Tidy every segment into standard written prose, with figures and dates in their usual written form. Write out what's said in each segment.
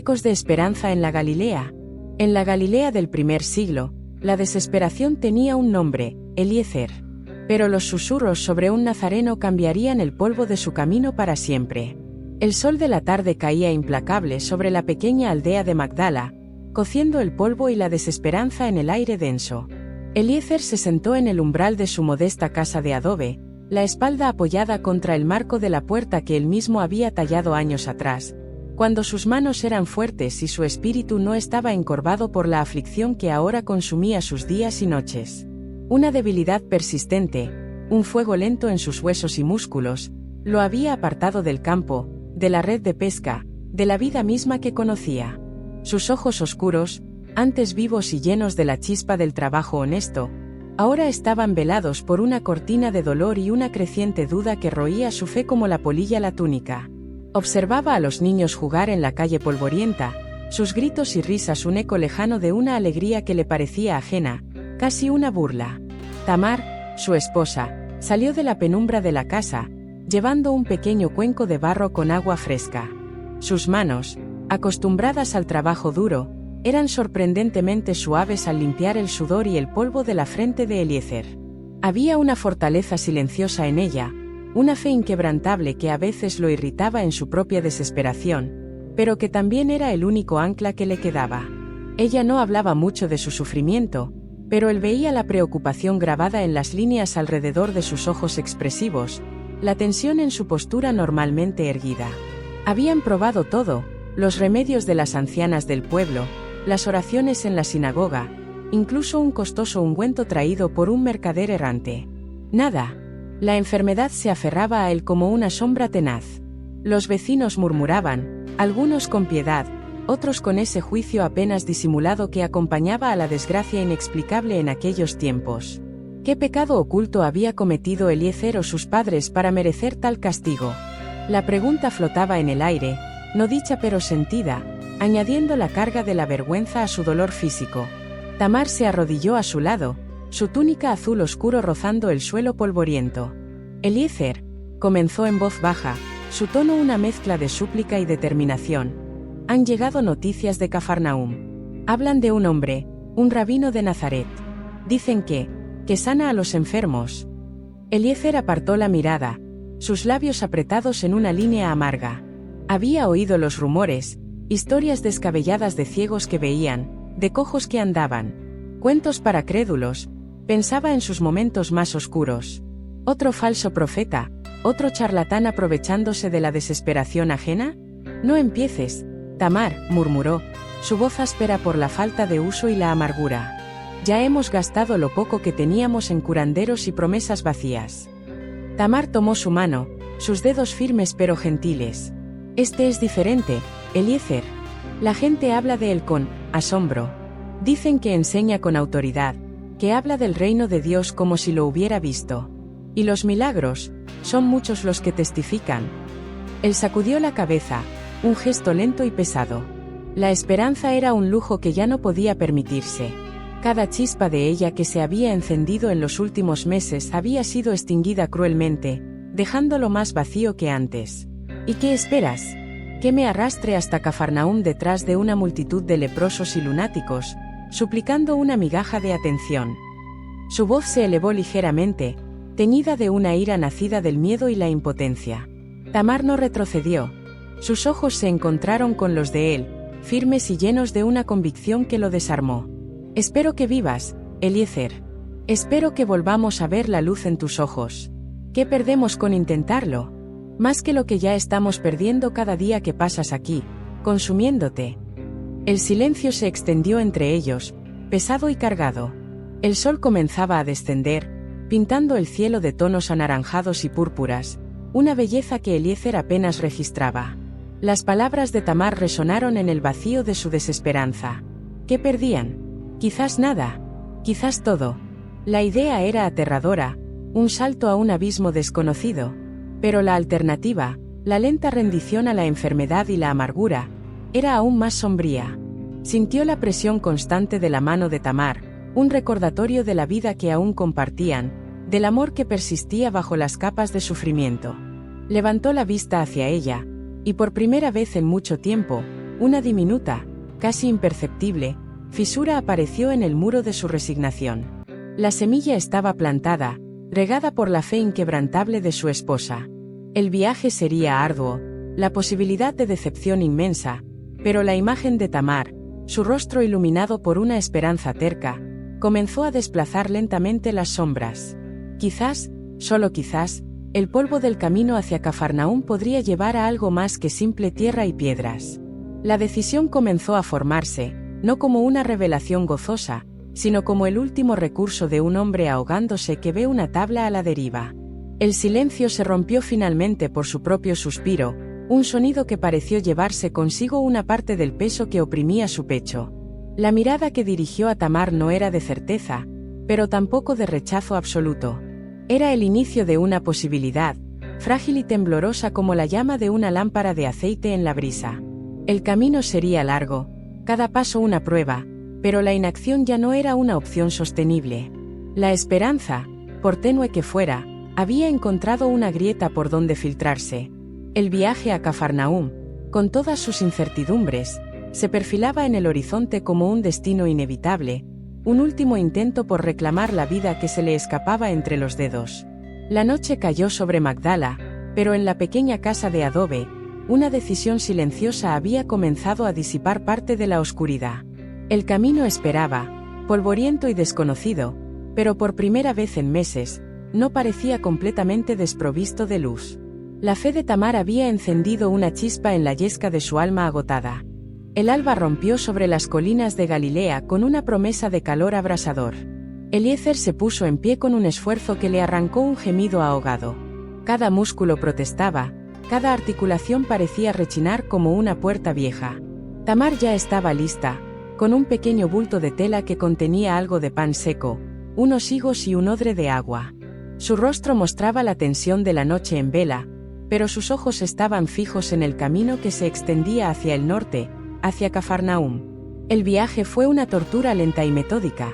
Ecos de esperanza en la Galilea. En la Galilea del primer siglo, la desesperación tenía un nombre, Eliezer. Pero los susurros sobre un nazareno cambiarían el polvo de su camino para siempre. El sol de la tarde caía implacable sobre la pequeña aldea de Magdala, cociendo el polvo y la desesperanza en el aire denso. Eliezer se sentó en el umbral de su modesta casa de adobe, la espalda apoyada contra el marco de la puerta que él mismo había tallado años atrás, cuando sus manos eran fuertes y su espíritu no estaba encorvado por la aflicción que ahora consumía sus días y noches. Una debilidad persistente, un fuego lento en sus huesos y músculos, lo había apartado del campo, de la red de pesca, de la vida misma que conocía. Sus ojos oscuros, antes vivos y llenos de la chispa del trabajo honesto, ahora estaban velados por una cortina de dolor y una creciente duda que roía su fe como la polilla la túnica. Observaba a los niños jugar en la calle polvorienta, sus gritos y risas un eco lejano de una alegría que le parecía ajena, casi una burla. Tamar, su esposa, salió de la penumbra de la casa, llevando un pequeño cuenco de barro con agua fresca. Sus manos, acostumbradas al trabajo duro, eran sorprendentemente suaves al limpiar el sudor y el polvo de la frente de Eliezer. Había una fortaleza silenciosa en ella, una fe inquebrantable que a veces lo irritaba en su propia desesperación, pero que también era el único ancla que le quedaba. Ella no hablaba mucho de su sufrimiento, pero él veía la preocupación grabada en las líneas alrededor de sus ojos expresivos, la tensión en su postura normalmente erguida. Habían probado todo, los remedios de las ancianas del pueblo, las oraciones en la sinagoga, incluso un costoso ungüento traído por un mercader errante. Nada. La enfermedad se aferraba a él como una sombra tenaz. Los vecinos murmuraban, algunos con piedad, otros con ese juicio apenas disimulado que acompañaba a la desgracia inexplicable en aquellos tiempos. ¿Qué pecado oculto había cometido Eliezer o sus padres para merecer tal castigo? La pregunta flotaba en el aire, no dicha pero sentida, añadiendo la carga de la vergüenza a su dolor físico. Tamar se arrodilló a su lado, su túnica azul oscuro rozando el suelo polvoriento. Eliezer, comenzó en voz baja, su tono una mezcla de súplica y determinación. Han llegado noticias de Cafarnaúm. Hablan de un hombre, un rabino de Nazaret. Dicen que sana a los enfermos. Eliezer apartó la mirada, sus labios apretados en una línea amarga. Había oído los rumores, historias descabelladas de ciegos que veían, de cojos que andaban. Cuentos para crédulos, pensaba en sus momentos más oscuros. ¿Otro falso profeta? ¿Otro charlatán aprovechándose de la desesperación ajena? No empieces, Tamar, murmuró, su voz áspera por la falta de uso y la amargura. Ya hemos gastado lo poco que teníamos en curanderos y promesas vacías. Tamar tomó su mano, sus dedos firmes pero gentiles. Este es diferente, Eliezer. La gente habla de él con asombro. Dicen que enseña con autoridad, que habla del reino de Dios como si lo hubiera visto. Y los milagros, son muchos los que testifican. Él sacudió la cabeza, un gesto lento y pesado. La esperanza era un lujo que ya no podía permitirse. Cada chispa de ella que se había encendido en los últimos meses había sido extinguida cruelmente, dejándolo más vacío que antes. ¿Y qué esperas? Que me arrastre hasta Cafarnaúm detrás de una multitud de leprosos y lunáticos, suplicando una migaja de atención. Su voz se elevó ligeramente, teñida de una ira nacida del miedo y la impotencia. Tamar no retrocedió. Sus ojos se encontraron con los de él, firmes y llenos de una convicción que lo desarmó. Espero que vivas, Eliezer. Espero que volvamos a ver la luz en tus ojos. ¿Qué perdemos con intentarlo? Más que lo que ya estamos perdiendo cada día que pasas aquí, consumiéndote. El silencio se extendió entre ellos, pesado y cargado. El sol comenzaba a descender, pintando el cielo de tonos anaranjados y púrpuras, una belleza que Eliezer apenas registraba. Las palabras de Tamar resonaron en el vacío de su desesperanza. ¿Qué perdían? Quizás nada, quizás todo. La idea era aterradora, un salto a un abismo desconocido. Pero la alternativa, la lenta rendición a la enfermedad y la amargura, era aún más sombría. Sintió la presión constante de la mano de Tamar, un recordatorio de la vida que aún compartían, del amor que persistía bajo las capas de sufrimiento. Levantó la vista hacia ella, y por primera vez en mucho tiempo, Una diminuta, casi imperceptible, fisura apareció en el muro de su resignación. La semilla estaba plantada, regada por la fe inquebrantable de su esposa. El viaje sería arduo, la posibilidad de decepción inmensa, pero la imagen de Tamar, su rostro iluminado por una esperanza terca, comenzó a desplazar lentamente las sombras. Quizás, solo quizás, el polvo del camino hacia Cafarnaúm podría llevar a algo más que simple tierra y piedras. La decisión comenzó a formarse, no como una revelación gozosa, sino como el último recurso de un hombre ahogándose que ve una tabla a la deriva. El silencio se rompió finalmente por su propio suspiro, un sonido que pareció llevarse consigo una parte del peso que oprimía su pecho. La mirada que dirigió a Tamar no era de certeza, pero tampoco de rechazo absoluto. Era el inicio de una posibilidad, frágil y temblorosa como la llama de una lámpara de aceite en la brisa. El camino sería largo, cada paso una prueba, pero la inacción ya no era una opción sostenible. La esperanza, por tenue que fuera, había encontrado una grieta por donde filtrarse. El viaje a Cafarnaúm, con todas sus incertidumbres, se perfilaba en el horizonte como un destino inevitable, un último intento por reclamar la vida que se le escapaba entre los dedos. La noche cayó sobre Magdala, pero en la pequeña casa de adobe, una decisión silenciosa había comenzado a disipar parte de la oscuridad. El camino esperaba, polvoriento y desconocido, pero por primera vez en meses, no parecía completamente desprovisto de luz. La fe de Tamar había encendido una chispa en la yesca de su alma agotada. El alba rompió sobre las colinas de Galilea con una promesa de calor abrasador. Eliezer se puso en pie con un esfuerzo que le arrancó un gemido ahogado. Cada músculo protestaba, cada articulación parecía rechinar como una puerta vieja. Tamar ya estaba lista, con un pequeño bulto de tela que contenía algo de pan seco, unos higos y un odre de agua. Su rostro mostraba la tensión de la noche en vela, pero sus ojos estaban fijos en el camino que se extendía hacia el norte, hacia Cafarnaúm. El viaje fue una tortura lenta y metódica.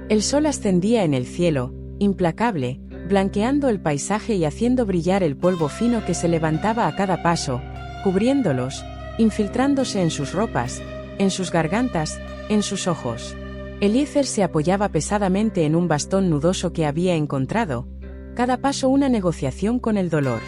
El sol ascendía en el cielo, implacable, blanqueando el paisaje y haciendo brillar el polvo fino que se levantaba a cada paso, cubriéndolos, infiltrándose en sus ropas, en sus gargantas, en sus ojos. Eliezer se apoyaba pesadamente en un bastón nudoso que había encontrado, cada paso una negociación con el dolor.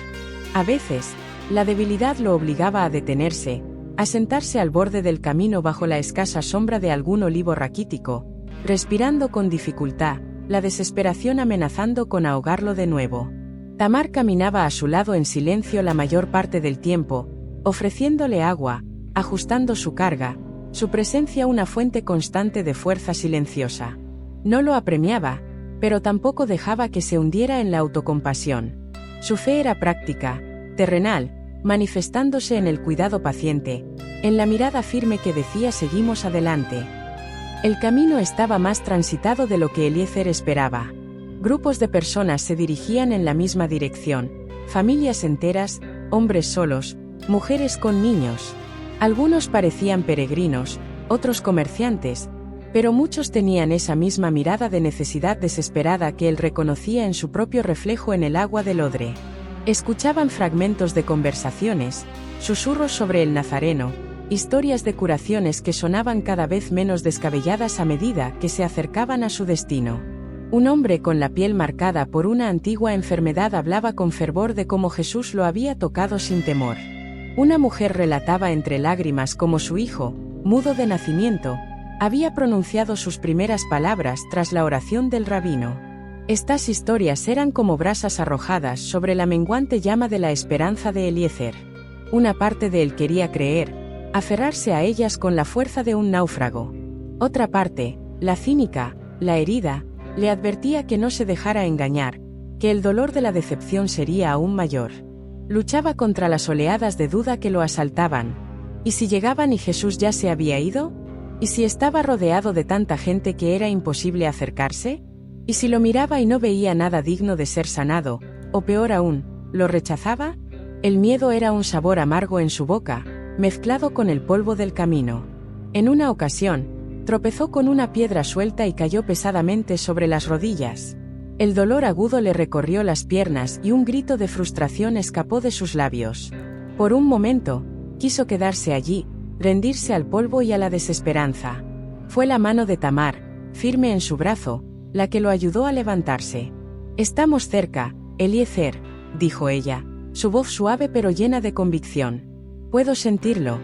A veces, la debilidad lo obligaba a detenerse, a sentarse al borde del camino bajo la escasa sombra de algún olivo raquítico, respirando con dificultad, la desesperación amenazando con ahogarlo de nuevo. Tamar caminaba a su lado en silencio la mayor parte del tiempo, ofreciéndole agua, ajustando su carga, su presencia una fuente constante de fuerza silenciosa. No lo apremiaba, pero tampoco dejaba que se hundiera en la autocompasión. Su fe era práctica, terrenal, manifestándose en el cuidado paciente, en la mirada firme que decía seguimos adelante. El camino estaba más transitado de lo que Eliezer esperaba. Grupos de personas se dirigían en la misma dirección, familias enteras, hombres solos, mujeres con niños. Algunos parecían peregrinos, otros comerciantes, pero muchos tenían esa misma mirada de necesidad desesperada que él reconocía en su propio reflejo en el agua del odre. Escuchaban fragmentos de conversaciones, susurros sobre el Nazareno, historias de curaciones que sonaban cada vez menos descabelladas a medida que se acercaban a su destino. Un hombre con la piel marcada por una antigua enfermedad hablaba con fervor de cómo Jesús lo había tocado sin temor. Una mujer relataba entre lágrimas cómo su hijo, mudo de nacimiento, había pronunciado sus primeras palabras tras la oración del rabino. Estas historias eran como brasas arrojadas sobre la menguante llama de la esperanza de Eliezer. Una parte de él quería creer, aferrarse a ellas con la fuerza de un náufrago. Otra parte, la cínica, la herida, le advertía que no se dejara engañar, que el dolor de la decepción sería aún mayor. Luchaba contra las oleadas de duda que lo asaltaban. ¿Y si llegaban y Jesús ya se había ido? ¿Y si estaba rodeado de tanta gente que era imposible acercarse? ¿Y si lo miraba y no veía nada digno de ser sanado, o peor aún, lo rechazaba? El miedo era un sabor amargo en su boca, mezclado con el polvo del camino. En una ocasión, tropezó con una piedra suelta y cayó pesadamente sobre las rodillas. El dolor agudo le recorrió las piernas y un grito de frustración escapó de sus labios. Por un momento, quiso quedarse allí, rendirse al polvo y a la desesperanza. Fue la mano de Tamar, firme en su brazo, la que lo ayudó a levantarse. «Estamos cerca, Eliezer», dijo ella, su voz suave pero llena de convicción. «Puedo sentirlo».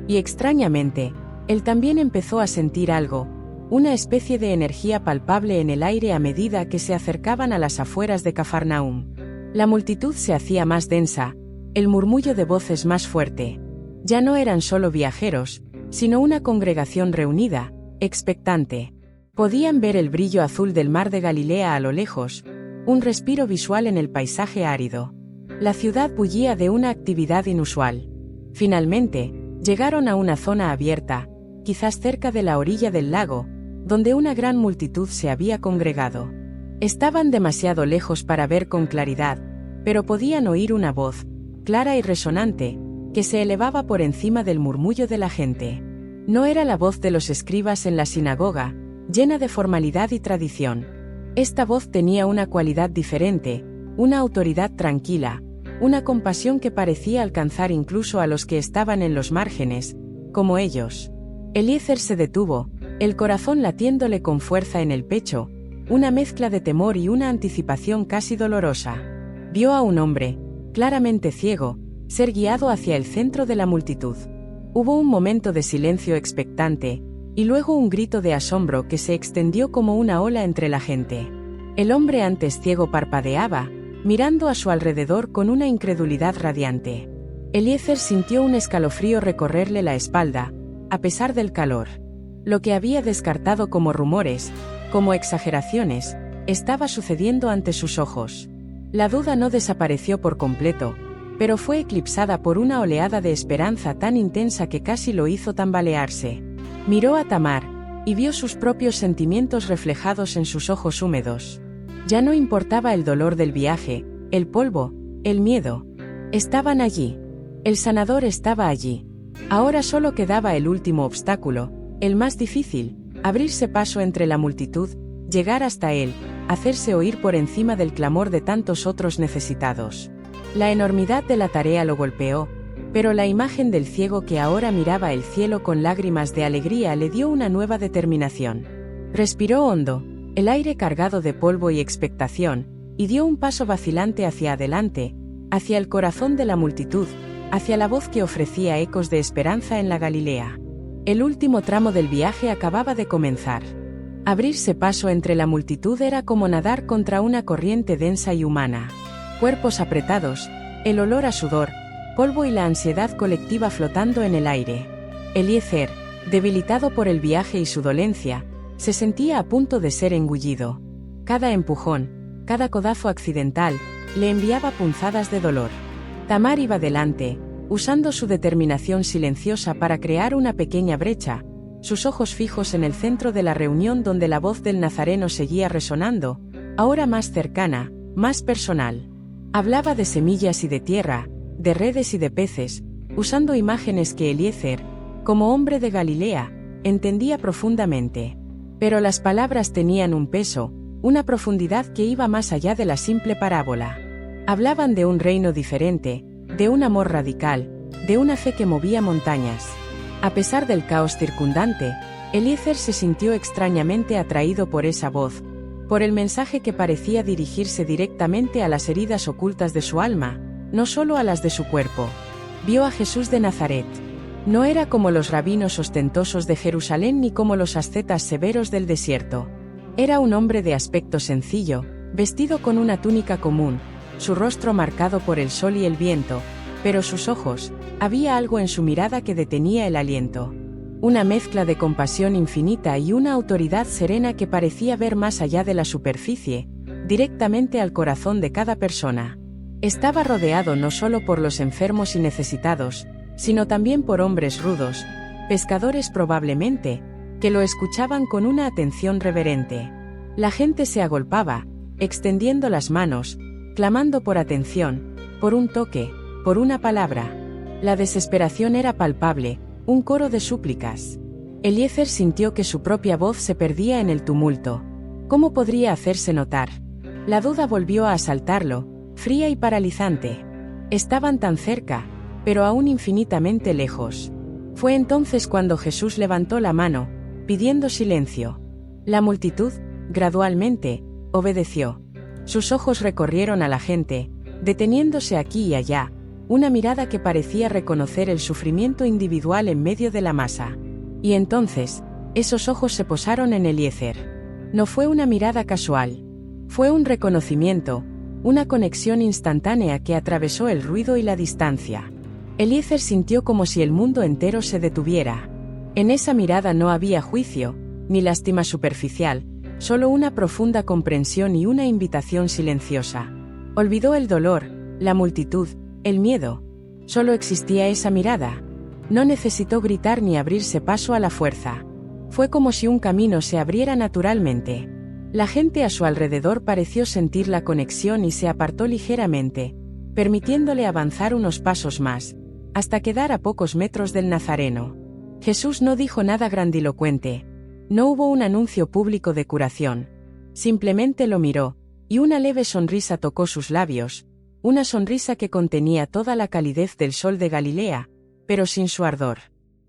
Y extrañamente, él también empezó a sentir algo, una especie de energía palpable en el aire a medida que se acercaban a las afueras de Cafarnaúm. La multitud se hacía más densa, el murmullo de voces más fuerte. Ya no eran solo viajeros, sino una congregación reunida, expectante. Podían ver el brillo azul del mar de Galilea a lo lejos, un respiro visual en el paisaje árido. La ciudad bullía de una actividad inusual. Finalmente, llegaron a una zona abierta, quizás cerca de la orilla del lago, donde una gran multitud se había congregado. Estaban demasiado lejos para ver con claridad, pero podían oír una voz, clara y resonante, que se elevaba por encima del murmullo de la gente. No era la voz de los escribas en la sinagoga, llena de formalidad y tradición. Esta voz tenía una cualidad diferente, una autoridad tranquila, una compasión que parecía alcanzar incluso a los que estaban en los márgenes, como ellos. Eliezer se detuvo, el corazón latiéndole con fuerza en el pecho, una mezcla de temor y una anticipación casi dolorosa. Vio a un hombre, claramente ciego, ser guiado hacia el centro de la multitud. Hubo un momento de silencio expectante, y luego un grito de asombro que se extendió como una ola entre la gente. El hombre antes ciego parpadeaba, mirando a su alrededor con una incredulidad radiante. Eliezer sintió un escalofrío recorrerle la espalda, a pesar del calor. Lo que había descartado como rumores, como exageraciones, estaba sucediendo ante sus ojos. La duda no desapareció por completo, pero fue eclipsada por una oleada de esperanza tan intensa que casi lo hizo tambalearse. Miró a Tamar, y vio sus propios sentimientos reflejados en sus ojos húmedos. Ya no importaba el dolor del viaje, el polvo, el miedo. Estaban allí. El sanador estaba allí. Ahora solo quedaba el último obstáculo, el más difícil, abrirse paso entre la multitud, llegar hasta él, hacerse oír por encima del clamor de tantos otros necesitados. La enormidad de la tarea lo golpeó, pero la imagen del ciego que ahora miraba el cielo con lágrimas de alegría le dio una nueva determinación. Respiró hondo, el aire cargado de polvo y expectación, y dio un paso vacilante hacia adelante, hacia el corazón de la multitud, hacia la voz que ofrecía ecos de esperanza en la Galilea. El último tramo del viaje acababa de comenzar. Abrirse paso entre la multitud era como nadar contra una corriente densa y humana. Cuerpos apretados, el olor a sudor, polvo y la ansiedad colectiva flotando en el aire. Eliezer, debilitado por el viaje y su dolencia, se sentía a punto de ser engullido. Cada empujón, cada codazo accidental, le enviaba punzadas de dolor. Tamar iba delante, usando su determinación silenciosa para crear una pequeña brecha, sus ojos fijos en el centro de la reunión donde la voz del nazareno seguía resonando, ahora más cercana, más personal. Hablaba de semillas y de tierra, de redes y de peces, usando imágenes que Eliezer, como hombre de Galilea, entendía profundamente. Pero las palabras tenían un peso, una profundidad que iba más allá de la simple parábola. Hablaban de un reino diferente, de un amor radical, de una fe que movía montañas. A pesar del caos circundante, Eliezer se sintió extrañamente atraído por esa voz, por el mensaje que parecía dirigirse directamente a las heridas ocultas de su alma, no solo a las de su cuerpo. Vio a Jesús de Nazaret. No era como los rabinos ostentosos de Jerusalén ni como los ascetas severos del desierto. Era un hombre de aspecto sencillo, vestido con una túnica común, su rostro marcado por el sol y el viento, pero sus ojos, había algo en su mirada que detenía el aliento. Una mezcla de compasión infinita y una autoridad serena que parecía ver más allá de la superficie, directamente al corazón de cada persona. Estaba rodeado no solo por los enfermos y necesitados, sino también por hombres rudos, pescadores probablemente, que lo escuchaban con una atención reverente. La gente se agolpaba, extendiendo las manos, clamando por atención, por un toque, por una palabra. La desesperación era palpable, un coro de súplicas. Eliezer sintió que su propia voz se perdía en el tumulto. ¿Cómo podría hacerse notar? La duda volvió a asaltarlo, fría y paralizante. Estaban tan cerca, pero aún infinitamente lejos. Fue entonces cuando Jesús levantó la mano, pidiendo silencio. La multitud, gradualmente, obedeció. Sus ojos recorrieron a la gente, deteniéndose aquí y allá, una mirada que parecía reconocer el sufrimiento individual en medio de la masa. Y entonces, esos ojos se posaron en Eliezer. No fue una mirada casual. Fue un reconocimiento, una conexión instantánea que atravesó el ruido y la distancia. Eliezer sintió como si el mundo entero se detuviera. En esa mirada no había juicio, ni lástima superficial, solo una profunda comprensión y una invitación silenciosa. Olvidó el dolor, la multitud, el miedo. Solo existía esa mirada. No necesitó gritar ni abrirse paso a la fuerza. Fue como si un camino se abriera naturalmente. La gente a su alrededor pareció sentir la conexión y se apartó ligeramente, permitiéndole avanzar unos pasos más, hasta quedar a pocos metros del Nazareno. Jesús no dijo nada grandilocuente. No hubo un anuncio público de curación. Simplemente lo miró, y una leve sonrisa tocó sus labios, una sonrisa que contenía toda la calidez del sol de Galilea, pero sin su ardor.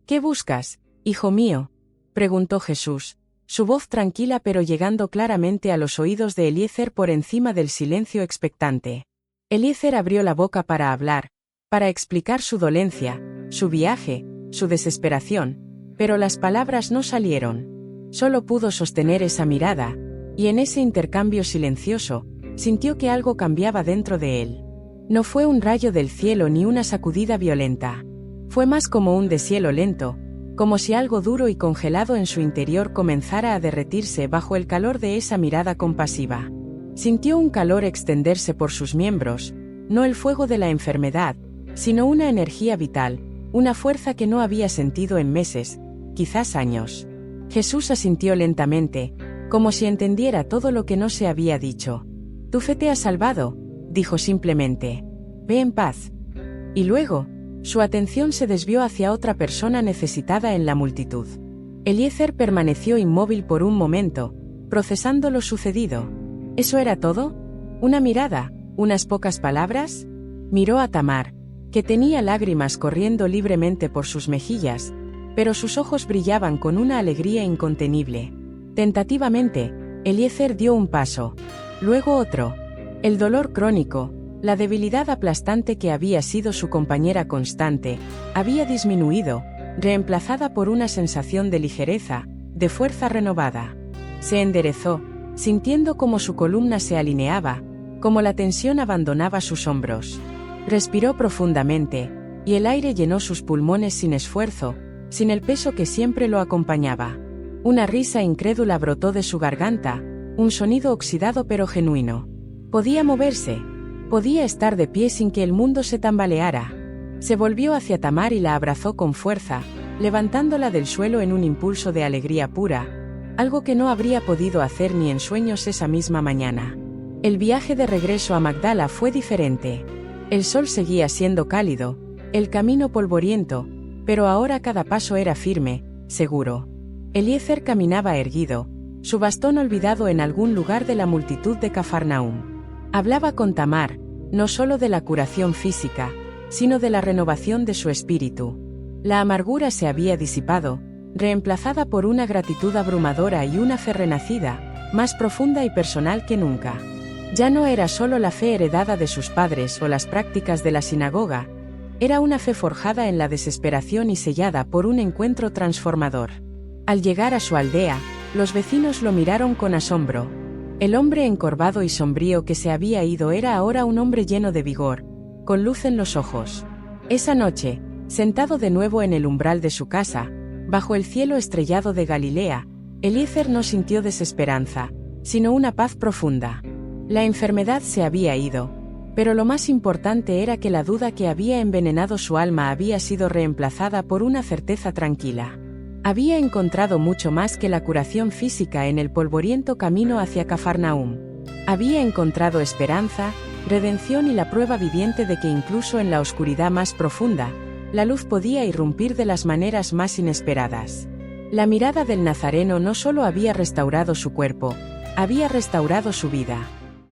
¿Qué buscas, hijo mío?, preguntó Jesús, su voz tranquila pero llegando claramente a los oídos de Eliezer por encima del silencio expectante. Eliezer abrió la boca para hablar, para explicar su dolencia, su viaje, su desesperación, pero las palabras no salieron. Solo pudo sostener esa mirada, y en ese intercambio silencioso, sintió que algo cambiaba dentro de él. No fue un rayo del cielo ni una sacudida violenta. Fue más como un deshielo lento, como si algo duro y congelado en su interior comenzara a derretirse bajo el calor de esa mirada compasiva. Sintió un calor extenderse por sus miembros, no el fuego de la enfermedad, sino una energía vital, una fuerza que no había sentido en meses, quizás años. Jesús asintió lentamente, como si entendiera todo lo que no se había dicho. «Tu fe te ha salvado», dijo simplemente. «Ve en paz». Y luego, su atención se desvió hacia otra persona necesitada en la multitud. Eliezer permaneció inmóvil por un momento, procesando lo sucedido. ¿Eso era todo? ¿Una mirada? ¿Unas pocas palabras? Miró a Tamar, que tenía lágrimas corriendo libremente por sus mejillas, pero sus ojos brillaban con una alegría incontenible. Tentativamente, Eliezer dio un paso, luego otro. El dolor crónico, la debilidad aplastante que había sido su compañera constante, había disminuido, reemplazada por una sensación de ligereza, de fuerza renovada. Se enderezó, sintiendo como su columna se alineaba, como la tensión abandonaba sus hombros. Respiró profundamente, y el aire llenó sus pulmones sin esfuerzo, sin el peso que siempre lo acompañaba. Una risa incrédula brotó de su garganta, un sonido oxidado pero genuino. Podía moverse. Podía estar de pie sin que el mundo se tambaleara. Se volvió hacia Tamar y la abrazó con fuerza, levantándola del suelo en un impulso de alegría pura, algo que no habría podido hacer ni en sueños esa misma mañana. El viaje de regreso a Magdala fue diferente. El sol seguía siendo cálido, el camino polvoriento, pero ahora cada paso era firme, seguro. Eliezer caminaba erguido, su bastón olvidado en algún lugar de la multitud de Cafarnaúm. Hablaba con Tamar, no solo de la curación física, sino de la renovación de su espíritu. La amargura se había disipado, reemplazada por una gratitud abrumadora y una fe renacida, más profunda y personal que nunca. Ya no era solo la fe heredada de sus padres o las prácticas de la sinagoga, era una fe forjada en la desesperación y sellada por un encuentro transformador. Al llegar a su aldea, los vecinos lo miraron con asombro. El hombre encorvado y sombrío que se había ido era ahora un hombre lleno de vigor, con luz en los ojos. Esa noche, sentado de nuevo en el umbral de su casa, bajo el cielo estrellado de Galilea, Eliezer no sintió desesperanza, sino una paz profunda. La enfermedad se había ido, pero lo más importante era que la duda que había envenenado su alma había sido reemplazada por una certeza tranquila. Había encontrado mucho más que la curación física en el polvoriento camino hacia Cafarnaúm. Había encontrado esperanza, redención y la prueba viviente de que incluso en la oscuridad más profunda, la luz podía irrumpir de las maneras más inesperadas. La mirada del Nazareno no solo había restaurado su cuerpo, había restaurado su vida.